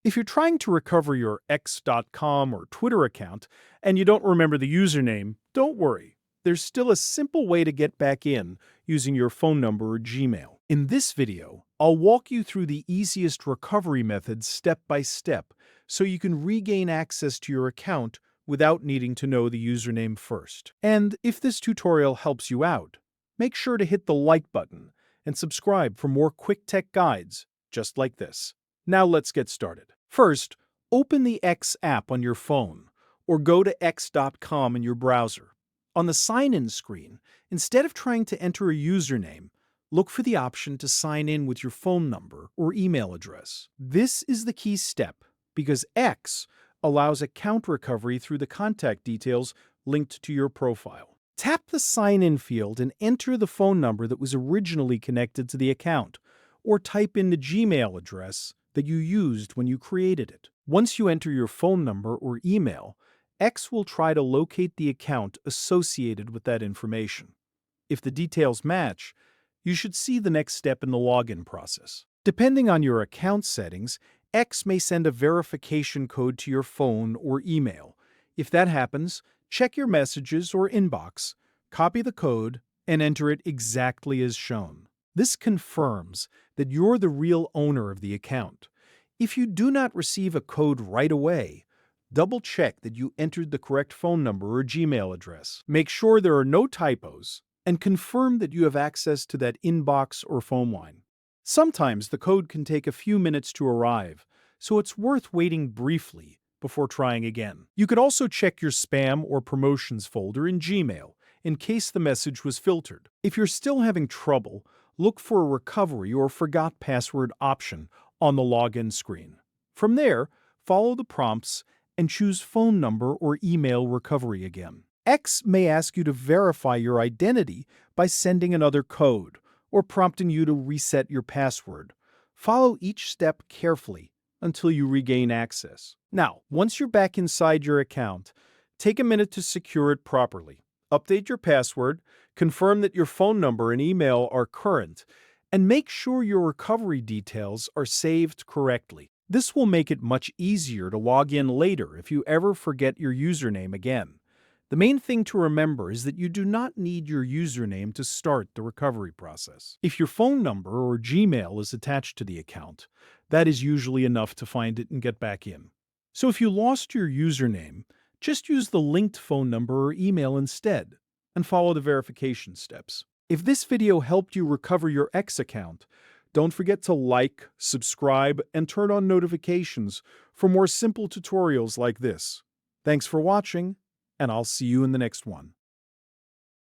If you're trying to recover your X.com or Twitter account and you don't remember the username, don't worry. There's still a simple way to get back in using your phone number or Gmail. In this video, I'll walk you through the easiest recovery methods step by step so you can regain access to your account without needing to know the username first. And if this tutorial helps you out, make sure to hit the like button and subscribe for more quick tech guides just like this. Now let's get started. First, open the X app on your phone or go to x.com in your browser. On the sign-in screen, instead of trying to enter a username, look for the option to sign in with your phone number or email address. This is the key step because X allows account recovery through the contact details linked to your profile. Tap the sign-in field and enter the phone number that was originally connected to the account, or type in the Gmail address that you used when you created it. Once you enter your phone number or email, X will try to locate the account associated with that information. If the details match, you should see the next step in the login process. Depending on your account settings, X may send a verification code to your phone or email. If that happens, check your messages or inbox, copy the code, and enter it exactly as shown. This confirms that you're the real owner of the account. If you do not receive a code right away, double-check that you entered the correct phone number or Gmail address. Make sure there are no typos, and confirm that you have access to that inbox or phone line. Sometimes the code can take a few minutes to arrive, so it's worth waiting briefly before trying again. You could also check your spam or promotions folder in Gmail in case the message was filtered. If you're still having trouble, look for a recovery or forgot password option on the login screen. From there, follow the prompts and choose phone number or email recovery again. X may ask you to verify your identity by sending another code or prompting you to reset your password. Follow each step carefully until you regain access. Now, once you're back inside your account, take a minute to secure it properly. Update your password, confirm that your phone number and email are current, and make sure your recovery details are saved correctly. This will make it much easier to log in later if you ever forget your username again. The main thing to remember is that you do not need your username to start the recovery process. If your phone number or Gmail is attached to the account, that is usually enough to find it and get back in. So if you lost your username, just use the linked phone number or email instead, and follow the verification steps. If this video helped you recover your X account, don't forget to like, subscribe, and turn on notifications for more simple tutorials like this. Thanks for watching, and I'll see you in the next one.